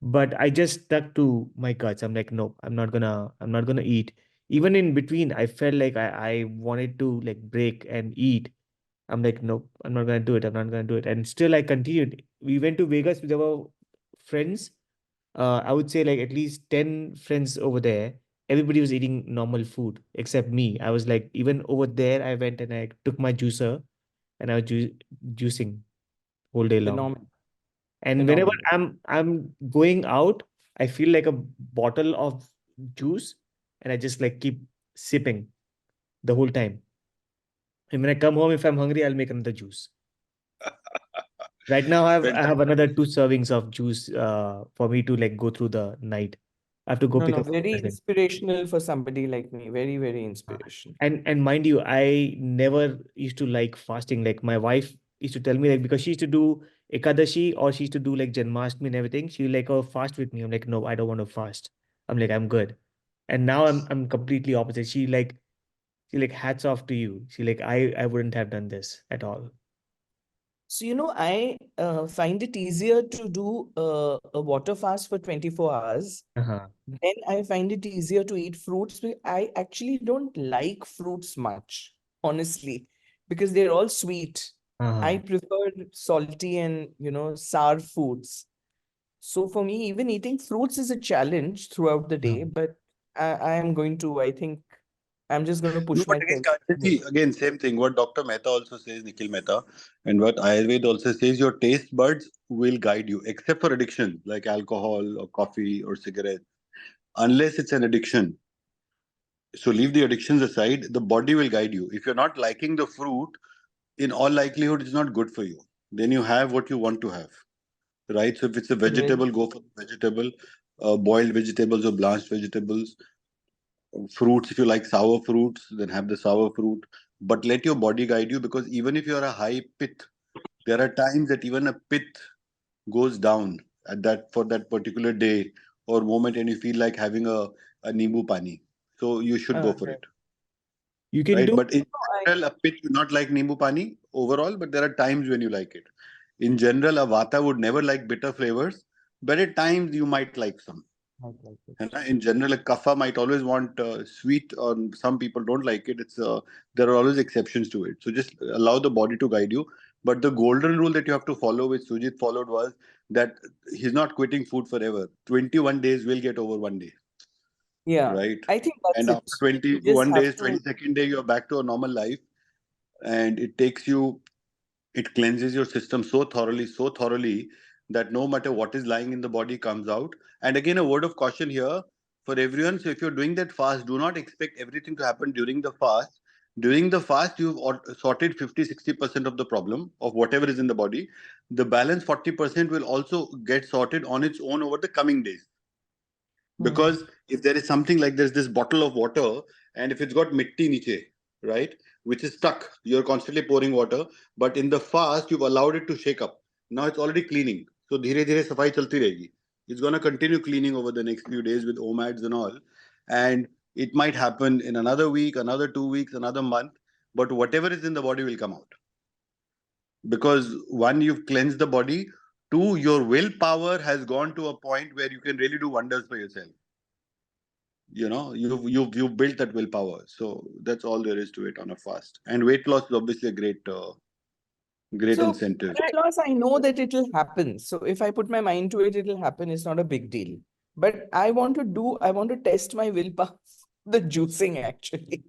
B: But I just stuck to my guts. I'm like, no, I'm not gonna eat. Even in between, I felt like I wanted to like break and eat. I'm like, nope, I'm not gonna do it. I'm not gonna do it. And still I continued. We went to Vegas with our friends. I would say like at least 10 friends over there. Everybody was eating normal food except me. I was like, even over there, I went and I took my juicer and I was juicing whole day long.
D: Phenomenal.
B: And whenever
D: Phenomenal.
B: I'm going out, I feel like a bottle of juice and I just like keep sipping the whole time. And when I come home, if I'm hungry, I'll make another juice. Right now, I have
A: Fantastic.
B: another 2 servings of juice for me to like go through the night. I have to go
D: No,
B: pick
D: no,
B: up my
D: very
B: cousin.
D: inspirational for somebody like me. Very, very
B: Uh,
D: inspirational.
B: And mind you, I never used to like fasting. Like my wife used to tell me like because she used to do Ekadashi or she used to do like Janmashtami and everything. She like, oh, fast with me. I'm like, no, I don't want to fast. I'm like, I'm good. And now I'm completely opposite. She like hats off to you. She like I wouldn't have done this at all.
D: So, I find it easier to do a water fast for 24 hours.
B: Uh-huh.
D: Then I find it easier to eat fruits. I actually don't like fruits much, honestly, because they're all sweet. I
B: Uh-huh.
D: prefer salty and, sour foods. So for me, even eating fruits is a challenge throughout the day,
B: Uh-huh.
D: but I am going to, I think I'm just going to
A: No,
D: push
A: but again,
D: myself more.
A: see, again, same thing. What Dr. Mehta also says, Nikhil Mehta, and what Ayurveda also says, your taste buds will guide you, except for addiction like alcohol or coffee or cigarette. Unless it's an addiction, so leave the addictions aside, the body will guide you. If you're not liking the fruit, in all likelihood, it's not good for you. Then you have what you want to have, right? So if it's a
D: Very
A: vegetable, go for the vegetable, boiled vegetables or blanched vegetables. Fruits, if you like sour fruits, then have the sour fruit. But let your body guide you, because even if you're a high pith, there are times that even a pith goes down at that for that particular day or moment, and you feel like having a nimbu pani. So you should go for
D: right.
A: it,
B: You can
A: right?
B: do
A: But in
D: I,
A: general, a pith will not like nimbu pani overall, but there are times when you like it. In general, a vata would never like bitter flavors, but at times you might like some.
D: I like it.
A: And in general, a kapha might always want sweet, or some people don't like it. There are always exceptions to it. So just allow the body to guide you. But the golden rule that you have to follow, which Sujit followed, was that he's not quitting food forever. 21 days will get over one day,
D: Yeah,
A: right?
D: I think that's
A: And
D: it.
A: after
D: You just
A: 21
D: have
A: days,
D: to,
A: 22nd day, you're back to a normal life, and it cleanses your system so thoroughly that no matter what is lying in the body comes out. And again, a word of caution here for everyone. So if you're doing that fast, do not expect everything to happen during the fast. During the fast, you've sorted 50-60% of the problem of whatever is in the body. The balance 40% will also get sorted on its own over the coming days.
D: hmm,
A: Because if there is something like there's this bottle of water, and if it's got mitti niche, right, which is stuck, you're constantly pouring water, but in the fast you've allowed it to shake up. Now it's already cleaning, so धीरे धीरे सफाई चलती रहेगी. It's going to continue cleaning over the next few days with omads and all, and it might happen in another week, another 2 weeks, another month, but whatever is in the body will come out, because one, you've cleansed the body, two, your willpower has gone to a point where you can really do wonders for yourself. You've built that willpower, so that's all there is to it on a fast. And weight loss is obviously a great
D: so
A: incentive.
D: weight loss, I know that it will happen. So if I put my mind to it, it will happen. It's not a big deal. But I want to test my willpower, the juicing actually,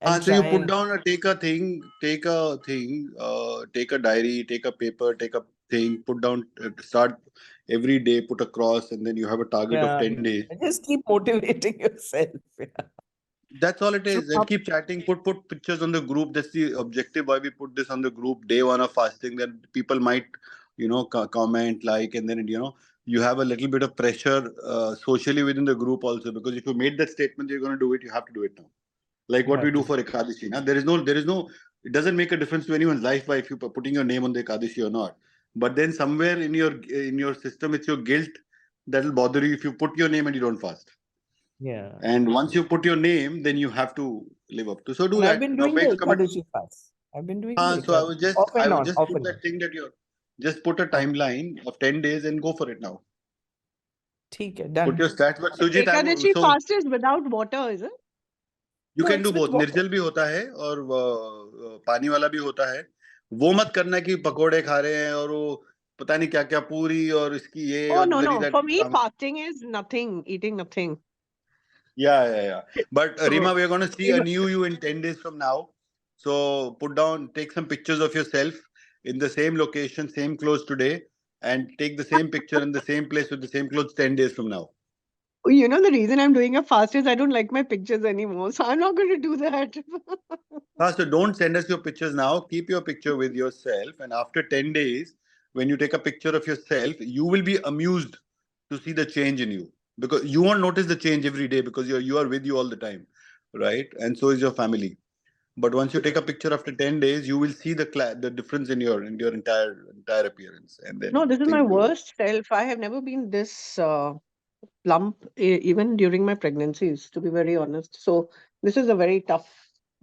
D: and
A: So you
D: try
A: put
D: and,
A: down take a diary, take a paper, take a thing, put down, start every day, put a cross, and then you have a target of
D: yeah,
A: 10 days.
D: and just keep motivating yourself. Yeah.
A: That's all it
D: True.
A: is. And keep chatting. Put pictures on the group. That's the objective why we put this on the group. Day one of fasting, that people might, comment, like, and then you have a little bit of pressure socially within the group also, because if you made that statement, you're going to do it. You have to do it now. Like
D: You
A: what we
D: have
A: do
D: to.
A: for Ekadashi. Now there is no. It doesn't make a difference to anyone's life by if you're putting your name on the Ekadashi or not. but then somewhere in your system, it's your guilt that will bother you if you put your name and you don't fast.
B: Yeah.
A: And once you put your name, then you have to live up to. So do
D: And I've
A: that.
D: been
A: Now
D: doing
A: make
D: the
A: a commitment.
D: Ekadashi fast. I've been doing the
A: So I
D: Ekadashi
A: was just
D: off
A: I
D: and
A: would
D: on,
A: just
D: off
A: put
D: and on.
A: that thing that you're just put a timeline of 10 days and go for it now.
D: ठीक है,
A: Put
D: done.
A: your stats. But Sujit,
C: Ekadashi
A: so
C: fast is without water, is it?
A: you
D: No,
A: can
D: it's
A: do
D: with
A: both.
D: water.
A: निर्जल भी होता है और पानी वाला भी होता है. वो मत करना कि पकोड़े खा रहे हैं और वो पता नहीं क्या क्या पूरी और इसकी ये
C: Oh,
A: और
C: no,
A: bloody
C: no.
A: that.
C: For me, fasting is nothing, eating nothing.
A: Yeah. But
C: So,
A: Rima, we are going to see a
C: if-
A: new you in 10 days from now. So take some pictures of yourself in the same location, same clothes today, and take the same picture in the same place with the same clothes 10 days from now.
C: you know, the reason I'm doing a fast is I don't like my pictures anymore. So I'm not going to do that.
A: So don't send us your pictures now. Keep your picture with yourself. And after 10 days, when you take a picture of yourself, you will be amused to see the change in you. Because you won't notice the change every day because you are with you all the time. Right? And so is your family. But once you take a picture after 10 days, you will see the difference in your entire appearance. And
C: No,
A: then
C: this is my
A: things will work.
C: worst self. I have never been this plump, even during my pregnancies, to be very honest. So this is a very tough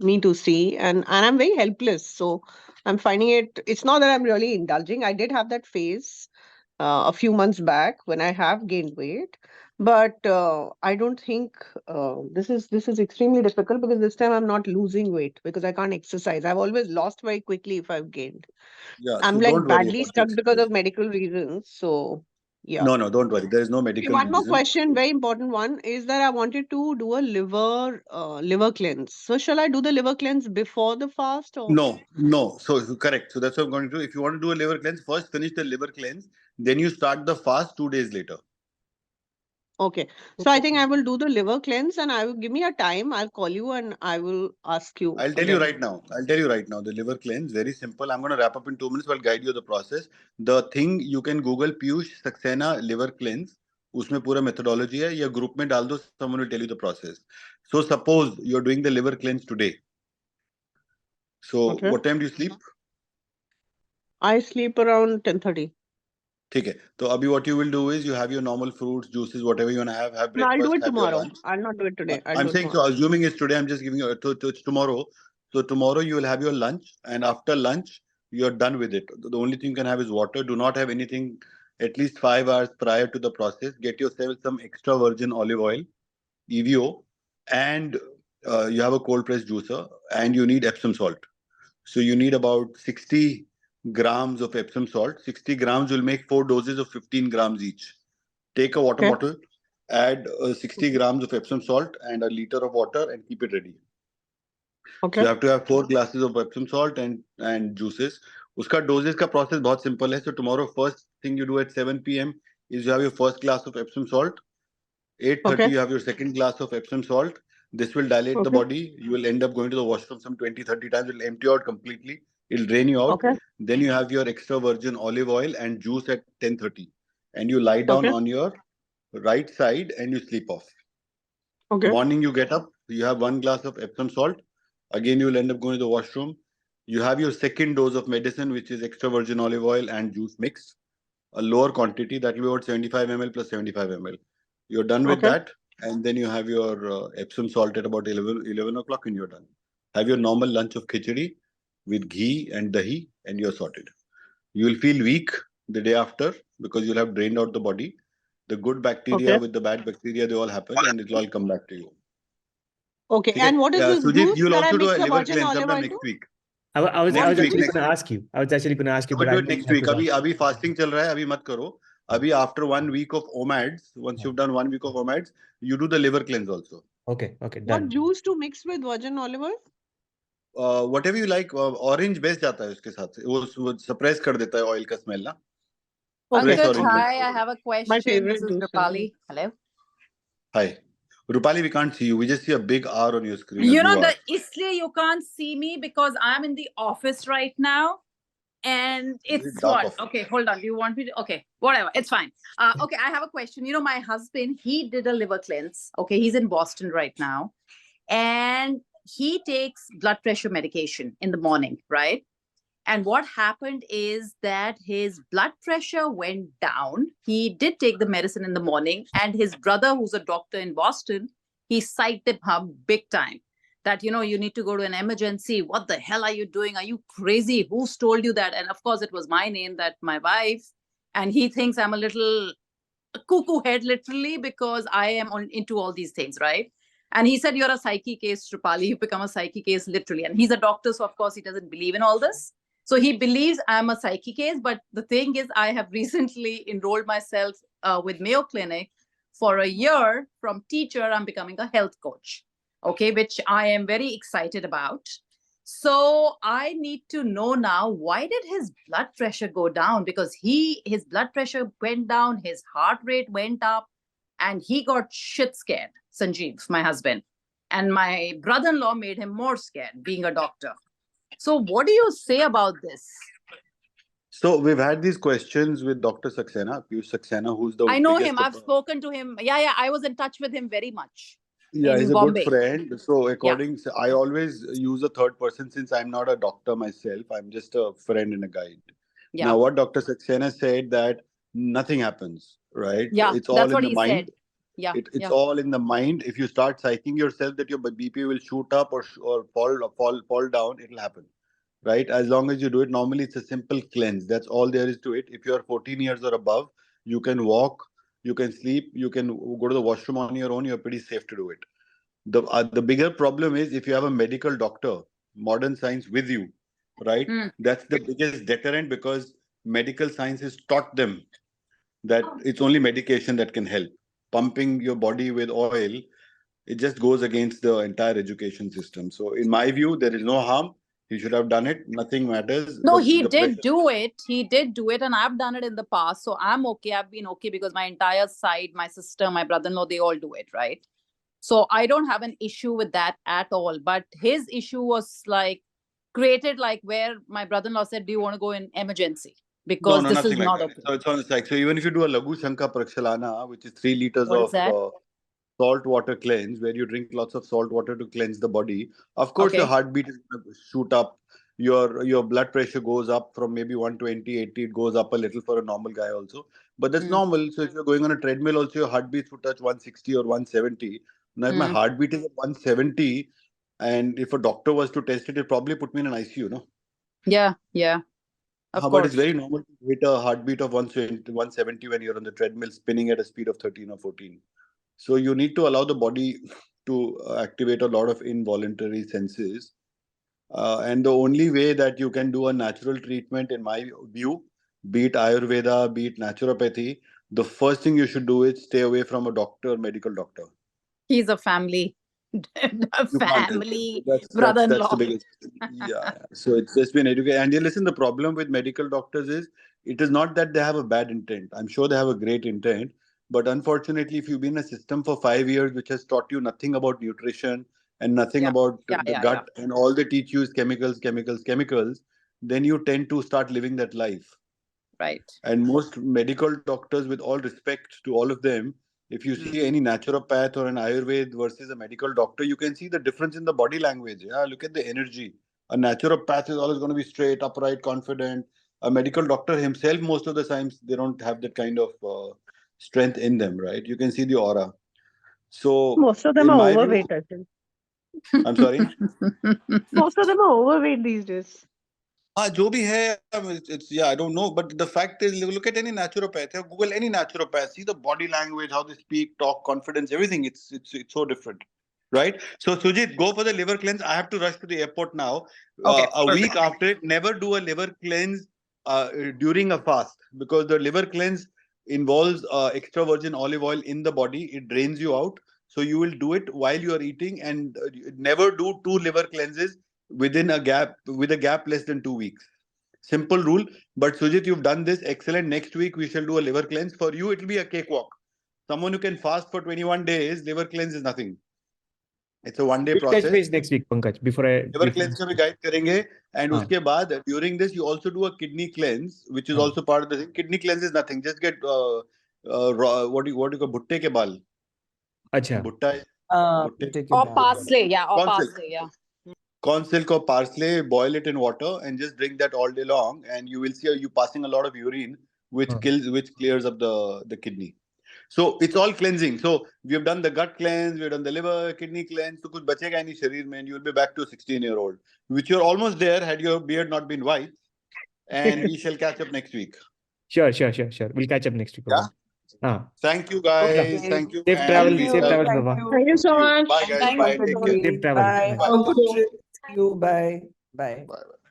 C: me to see, and I'm very helpless. So I'm finding it's not that I'm really indulging. I did have that phase a few months back when I have gained weight, but I don't think this is extremely difficult because this time I'm not losing weight because I can't exercise. I've always lost very quickly if I've gained.
A: Yeah, so
C: I'm like
A: don't worry
C: badly
A: about the
C: stuck because
A: exercise.
C: of medical reasons. So yeah.
A: No, don't worry. There is no
C: Okay,
A: medical
C: one more
A: reason.
C: question, very important one, is that I wanted to do a liver cleanse. So shall I do the liver cleanse before the fast or?
A: No. So correct. So that's what I'm going to do. If you want to do a liver cleanse, first finish the liver cleanse. Then you start the fast 2 days later.
C: Okay. So I think I will do the liver cleanse and I will give me a time. I'll call you and I will ask you
A: I'll tell you
C: again.
A: right now. The liver cleanse, very simple. I'm going to wrap up in 2 minutes. I'll guide you the process. The thing you can Google Piyush Saxena liver cleanse. उसमें पूरा methodology है या group में डाल दो. Someone will tell you the process. So suppose you're doing the liver cleanse today. So
C: Okay.
A: what time do you sleep?
C: I sleep around 10:30.
A: ठीक है. तो अभी what you will do is you have your normal fruits, juices, whatever you want to have
C: No, I'll do
A: breakfast,
C: it
A: have your
C: tomorrow.
A: lunch.
C: I'll not do it today. I'll
A: I'm
C: do it
A: saying, so
C: tomorrow.
A: assuming it's today, I'm just giving you it's tomorrow. So tomorrow you will have your lunch, and after lunch you're done with it. The only thing you can have is water. Do not have anything at least 5 hours prior to the process. Get yourself some extra virgin olive oil, EVO, and you have a cold press juicer, and you need Epsom salt. So you need about 60 grams of Epsom salt. 60 grams will make 4 doses of 15 grams each. Take a water
C: Okay.
A: bottle, add 60 grams of Epsom salt and a liter of water and keep it ready. So
C: Okay.
A: you have to have 4 glasses of Epsom salt and juices. Uska doses ka process बहुत simple है. So tomorrow first thing you do at 7 p.m. is you have your first glass of Epsom salt. 8:30
C: Okay.
A: you have your second glass of Epsom salt. This will dilate the
C: Okay.
A: body. You will end up going to the washroom some 20-30 times. It will empty out completely. It will drain you out.
C: Okay.
A: Then you have your extra virgin olive oil and juice at 10:30. And you lie down
C: Okay.
A: on your right side and you sleep off.
C: Okay.
A: Morning you get up, you have 1 glass of Epsom salt. Again, you will end up going to the washroom. You have your second dose of medicine, which is extra virgin olive oil and juice mix. A lower quantity, that will be about 75 ml plus 75 ml. You're done with
C: Okay.
A: that. And then you have your Epsom salt at about 11 o'clock and you're done. Have your normal lunch of khichdi with ghee and dahi and you're sorted. You will feel weak the day after because you'll have drained out the body. The good bacteria
C: Okay.
A: with the bad bacteria, they all happen and it'll all come back to you.
C: Okay.
A: ठीक
C: And
A: है.
C: what is this
A: Sujit,
C: juice
A: you'll
C: that I
A: also do
C: mix
A: a
C: the
A: liver
C: virgin
A: cleanse
C: olive
A: sometime
C: oil to?
A: next week.
B: I was
C: What
B: actually
C: juice?
B: going to ask you. I was actually going to ask you,
A: You
B: but
A: will do
B: I
A: it next
B: have
A: week.
B: to ask.
A: अभी fasting चल रहा है. अभी मत करो. अभी after 1 week of OMADs, once you've done 1 week of OMADs, you do the liver cleanse also.
B: Okay,
C: What
B: done.
C: juice to mix with virgin olive oil?
A: Whatever you like. Orange best जाता है उसके साथ. वो suppress कर देता है oil का smell ना.
C: Okay.
A: Fresh
F: Pankaj,
A: orange
C: Okay.
A: juice.
F: hi, I have a
C: My
F: question. This
C: favorite
F: is
C: juice.
F: Rupali. Hello.
A: Hi. Rupali, we can't see you. We just see a big R on your screen.
F: You
A: A
F: know,
A: blue R.
F: isliye you can't see me because I'm in the office right now. And
A: Very
F: it's
A: dark
F: what?
A: office.
F: Okay, hold on. Do you want me to? Okay, whatever. It's fine. Okay, I have a question. You know, my husband, he did a liver cleanse. Okay, he's in Boston right now. And he takes blood pressure medication in the morning, right? And what happened is that his blood pressure went down. He did take the medicine in the morning, and his brother, who's a doctor in Boston, he psyched him up big time that, you need to go to an emergency. What the hell are you doing? Are you crazy? Who's told you that? And of course, it was my name, that my wife. And he thinks I'm a little cuckoo head, literally, because I am into all these things, right? And he said, you're a psyche case, Trupali. You've become a psyche case, literally. And he's a doctor, so of course he doesn't believe in all this. So he believes I'm a psyche case. But the thing is, I have recently enrolled myself with Mayo Clinic for a year. From teacher, I'm becoming a health coach, okay, which I am very excited about. So I need to know now, why did his blood pressure go down? Because his blood pressure went down, his heart rate went up, and he got shit scared, Sanjeev, my husband. And my brother-in-law made him more scared, being a doctor. So what do you say about this?
A: So we've had these questions with Dr. Saxena, Piyush Saxena, who's the
F: I know
A: biggest
F: him. I've spoken to him. Yeah. I was in touch with him very much
A: Yeah, he's
F: in
A: a good
F: Bombay.
A: friend. So
F: Yeah.
A: I always use a third person since I'm not a doctor myself. I'm just a friend and a guide.
F: Yeah.
A: Now, what Dr. Saxena said that nothing happens, right?
F: Yeah.
A: It's all
F: That's
A: in
F: what
A: the
F: he
A: mind.
F: said. Yeah.
A: It's all in the mind. If you start psyching yourself that your BP will shoot up or fall down, it'll happen, right? As long as you do it normally, it's a simple cleanse. That's all there is to it. If you're 14 years or above, you can walk, you can sleep, you can go to the washroom on your own. You're pretty safe to do it. The bigger problem is if you have a medical doctor, modern science with you, right? That's the biggest deterrent, because medical science has taught them that it's only medication that can help. Pumping your body with oil, it just goes against the entire education system. So in my view, there is no harm. He should have done it. Nothing matters.
F: No, he
A: The
F: did
A: pressure.
F: do it. He did do it, and I've done it in the past. So I'm okay. I've been okay because my entire side, my sister, my brother-in-law, they all do it, right? So I don't have an issue with that at all. But his issue was created where my brother-in-law said, do you want to go in emergency? Because
A: No,
F: this is
A: nothing like
F: not
A: that.
F: okay.
A: So it's on the side. So even if you do a Laghu Shanka Prakshalana, which is 3 liters
F: What is
A: of
F: that?
A: salt water cleanse, where you drink lots of salt water to cleanse the body, of course your
F: Okay.
A: heartbeat is going to shoot up. Your blood pressure goes up from maybe 120, 80. It goes up a little for a normal guy also, but that's normal. So if you're going on a treadmill also, your heartbeat would touch 160 or 170. Now if my heartbeat is at 170, and if a doctor was to test it, it probably put me in an ICU, no?
F: Yeah. Of
A: But
F: course.
A: it's very normal to hit a heartbeat of 120, 170 when you're on the treadmill spinning at a speed of 13 or 14. So you need to allow the body to activate a lot of involuntary senses. And the only way that you can do a natural treatment, in my view, be it Ayurveda, be it naturopathy, the first thing you should do is stay away from a doctor, medical doctor.
F: He's a family
A: You can't help it.
F: family
A: That's the
F: brother-in-law.
A: biggest. Yeah. So it's just been educated. And you listen, the problem with medical doctors is it is not that they have a bad intent. I'm sure they have a great intent. But unfortunately, if you've been in a system for 5 years, which has taught you nothing about nutrition and nothing about the gut, and all they teach you is chemicals, then you tend to start living that life.
F: Right.
A: And most medical doctors, with all respect to all of them, if you see any naturopath or an Ayurved versus a medical doctor, you can see the difference in the body language. Yeah, look at the energy. A naturopath is always going to be straight, upright, confident. A medical doctor himself, most of the times, they don't have that kind of strength in them, right? You can see the aura. So,
C: Most of them
A: in
C: are
A: my view,
C: overweight, I think.
A: I'm sorry.
C: Most of them are overweight these days.
A: जो भी है, it's I don't know, but the fact is, look at any naturopath, Google any naturopath, see the body language, how they speak, talk, confidence, everything. It's so different, right? So Sujit, go for the liver cleanse. I have to rush to the airport now.
F: Okay,
A: A week after it, never do a liver cleanse during a fast, because the liver cleanse involves extra virgin olive oil in the body. It drains you out. So you will do it while you are eating, and never do 2 liver cleanses with a gap less than 2 weeks. Simple rule. But Sujit, you've done this excellent. Next week we shall do a liver cleanse. For you, it will be a cakewalk. Someone who can fast for 21 days, liver cleanse is nothing. It's a one-day
B: We'll touch
A: process.
B: base next week, Pankaj.
A: Liver cleanse का भी guide करेंगे, and उसके बाद during this you also do a kidney cleanse, which is also part of the thing. Kidney cleanse is nothing. Just get what do you call भुट्टे के बाल.
B: अच्छा.
A: भुट्टा.
F: Or parsley, yeah.
A: corn silk or parsley, boil it in water and just drink that all day long, and you will see you passing a lot of urine, which clears up the kidney. So it's all cleansing. So we have done the gut cleanse, we have done the liver, kidney cleanse. So kuch bachega nahi shareer mein, you will be back to a 16-year-old, which you're almost there had your beard not been white. And we shall catch up next week.
B: Sure. We'll catch up next week.
A: Yeah. Thank you, guys.
D: Okay.
A: Thank you.
B: Safe
A: And
B: travel.
A: we
B: Safe
A: shall-
B: travel,
D: Thank
B: Baba.
D: you.
C: Thank you so much.
A: Bye, guys.
F: Thank
A: Bye.
F: you.
A: Take care.
B: Safe travel.
D: Bye.
B: Bye.
D: Have a good
C: Okay.
D: trip. See you. Bye. Bye.
A: Bye. Bye.